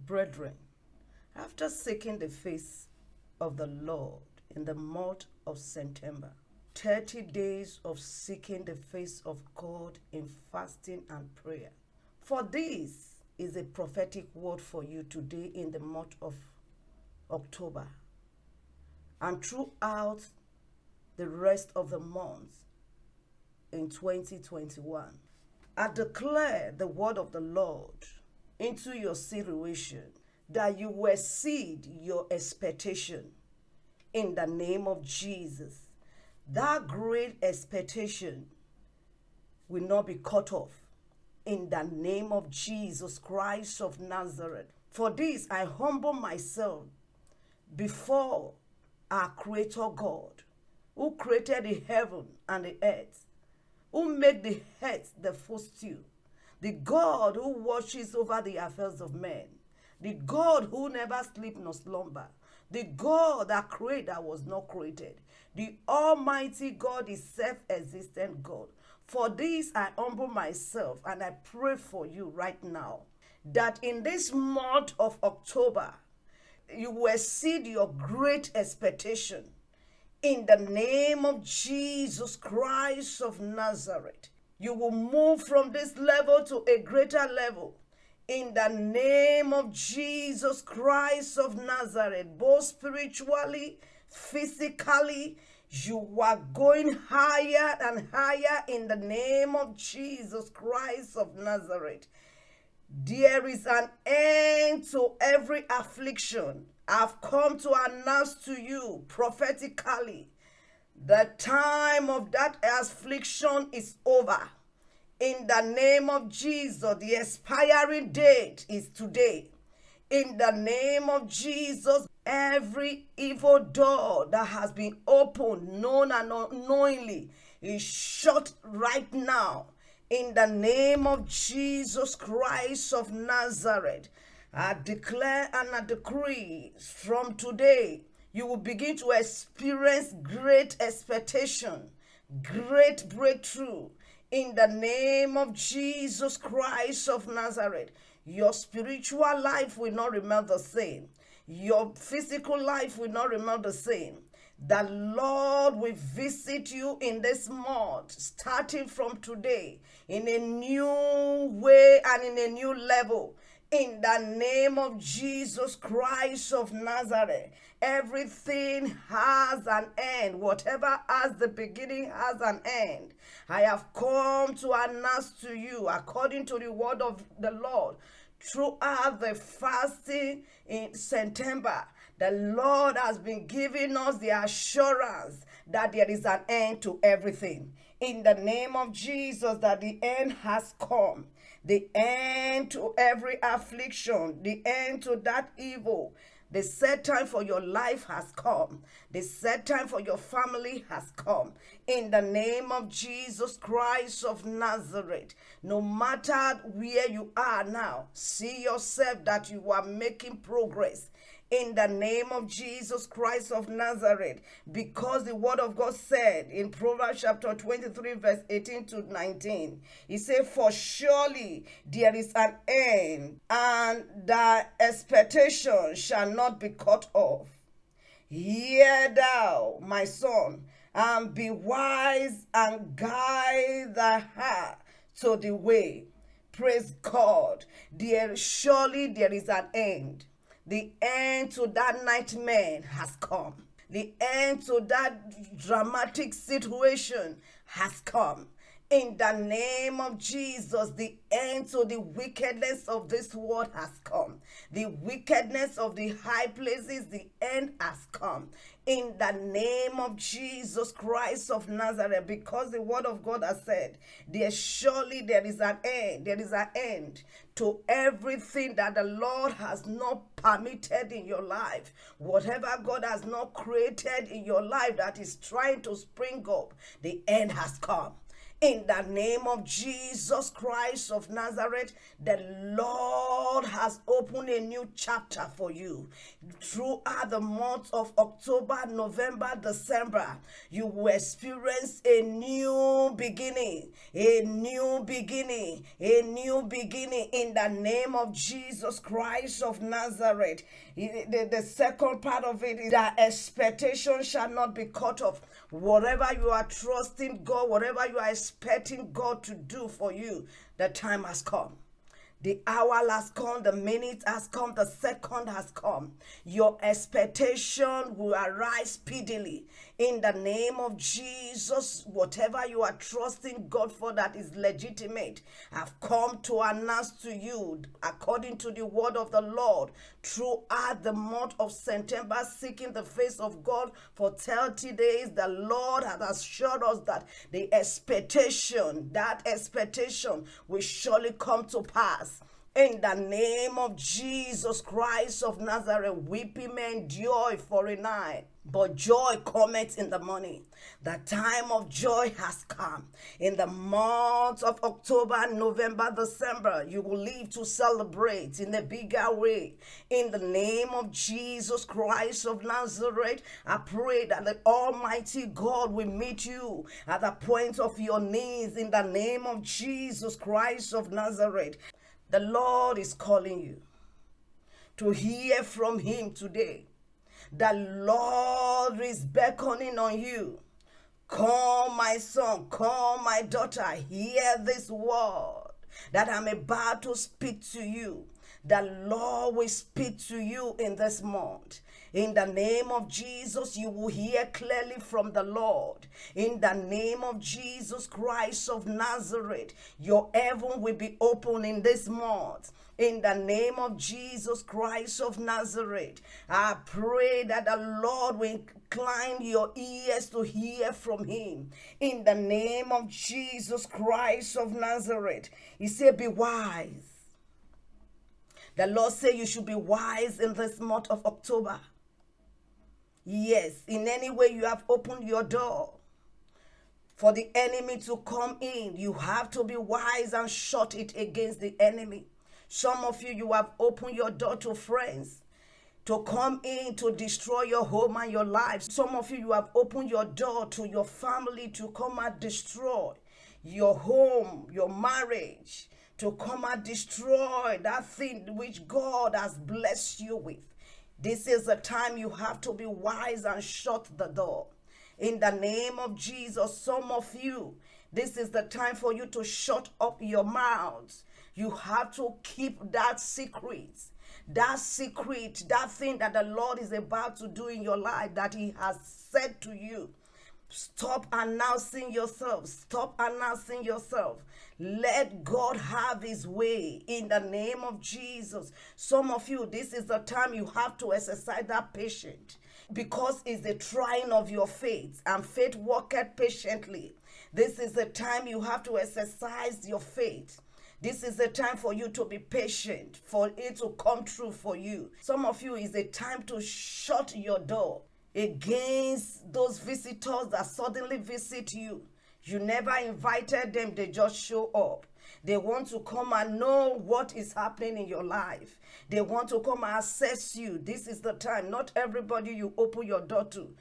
Brethren, after seeking the face of the Lord in the month of September, 30 days of seeking the face of God in fasting and prayer. For this is a prophetic word for you today in the month of October and throughout the rest of the month in 2021. I declare the word of the Lord into your situation that you will exceed your expectation in the name of Jesus. That great expectation will not be cut off in the name of Jesus Christ of Nazareth. For this, I humble myself before our Creator God, who created the heaven and the earth, who made the earth the footstool, the God who watches over the affairs of men, the God who never sleep nor slumber, the God that created that was not created, the Almighty God is self-existent God. For this I humble myself and I pray for you right now that in this month of October, you will exceed your great expectation in the name of Jesus Christ of Nazareth. You will move from this level to a greater level in the name of Jesus Christ of Nazareth, both spiritually, physically. You are going higher and higher in the name of Jesus Christ of Nazareth. There is an end to every affliction. I've come to announce to you prophetically the time of that affliction is over. In the name of Jesus, the expiring date is today. In the name of Jesus, every evil door that has been opened, known and unknowingly, is shut right now. In the name of Jesus Christ of Nazareth, I declare and I decree from today, you will begin to experience great expectation, great breakthrough. In the name of Jesus Christ of Nazareth, your spiritual life will not remain the same. Your physical life will not remain the same. The Lord will visit you in this month, starting from today, in a new way and in a new level. In the name of Jesus Christ of Nazareth, everything has an end. Whatever has the beginning has an end. I have come to announce to you, according to the word of the Lord, throughout the fasting in September, the Lord has been giving us the assurance that there is an end to everything. In the name of Jesus, that the end has come. The end to every affliction, the end to that evil. The set time for your life has come. The set time for your family has come. In the name of Jesus Christ of Nazareth, no matter where you are now, see yourself that you are making progress. In the name of Jesus Christ of Nazareth, because the word of God said in Proverbs chapter 23 verse 18 to 19, he said, for surely there is an end, and the expectation shall not be cut off. Hear thou, my son, and be wise, and guide thy heart to the way. Praise God. Surely there is an end. The end to that nightmare has come. The end to that dramatic situation has come. In the name of Jesus, the end to the wickedness of this world has come. The wickedness of the high places, the end has come. In the name of Jesus Christ of Nazareth, because the word of God has said, there is an end. There is an end to everything that the Lord has not permitted in your life. Whatever God has not created in your life that is trying to spring up, the end has come. In the name of Jesus Christ of Nazareth, the Lord has opened a new chapter for you. Throughout the month of October, November, December, you will experience a new beginning, a new beginning, a new beginning in the name of Jesus Christ of Nazareth. The second part of it is that expectation shall not be cut off. Whatever you are trusting God, whatever you are expecting God to do for you, the time has come. The hour has come, the minute has come, the second has come. Your expectation will arise speedily. In the name of Jesus, whatever you are trusting God for that is legitimate, I've come to announce to you, according to the word of the Lord, throughout the month of September, seeking the face of God for 30 days, the Lord has assured us that the expectation, that expectation will surely come to pass. In the name of Jesus Christ of Nazareth, weeping may endure for a night, but joy cometh in the morning. The time of joy has come. In the months of October, November, December, you will live to celebrate in a bigger way. In the name of Jesus Christ of Nazareth, I pray that the Almighty God will meet you at the point of your needs in the name of Jesus Christ of Nazareth. The Lord is calling you to hear from Him today. The Lord is beckoning on you. Come, my son, come, my daughter, hear this word that I'm about to speak to you. The Lord will speak to you in this month. In the name of Jesus, you will hear clearly from the Lord. In the name of Jesus Christ of Nazareth, your heaven will be open in this month. In the name of Jesus Christ of Nazareth, I pray that the Lord will incline your ears to hear from Him. In the name of Jesus Christ of Nazareth, He said, be wise. The Lord said you should be wise in this month of October. Yes, in any way you have opened your door for the enemy to come in, you have to be wise and shut it against the enemy. Some of you, you have opened your door to friends to come in to destroy your home and your life. Some of you, you have opened your door to your family to come and destroy your home, your marriage, to come and destroy that thing which God has blessed you with. This is the time you have to be wise and shut the door. In the name of Jesus, some of you, this is the time for you to shut up your mouths. You have to keep that secret, that thing that the Lord is about to do in your life, that He has said to you. Stop announcing yourself. Stop announcing yourself. Let God have His way in the name of Jesus. Some of you, this is the time you have to exercise that patience, because it's the trying of your faith, and faith worketh patiently. This is the time you have to exercise your faith. This is the time for you to be patient, for it to come true for you. Some of you, is a time to shut your door against those visitors that suddenly visit you. You never invited them, they just show up. They want to come and know what is happening in your life. They want to come and assess you. This is the time. Not everybody you open your door to.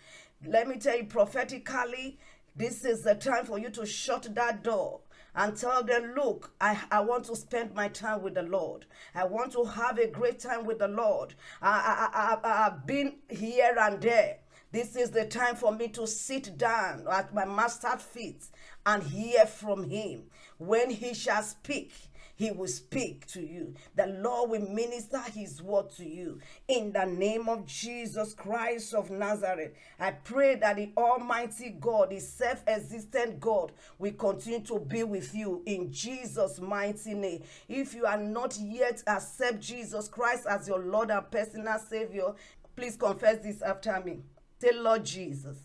Let me tell you prophetically, this is the time for you to shut that door and tell them, look, I want to spend my time with the Lord. I want to have a great time with the Lord. I've been here and there. This is the time for me to sit down at my master's feet and hear from Him. When He shall speak, He will speak to you. The Lord will minister His word to you. In the name of Jesus Christ of Nazareth, I pray that the Almighty God, the self-existent God, will continue to be with you in Jesus' mighty name. If you are not yet accept Jesus Christ as your Lord and personal Savior, please confess this after me. Say, Lord Jesus,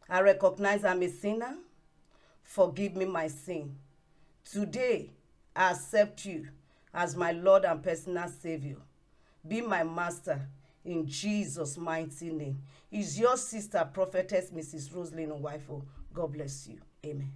I recognize I'm a sinner. Forgive me my sin. Today, I accept you as my Lord and personal Savior. Be my master in Jesus' mighty name. Is your sister, prophetess Mrs. Roselyn Nwifo. God bless you. Amen.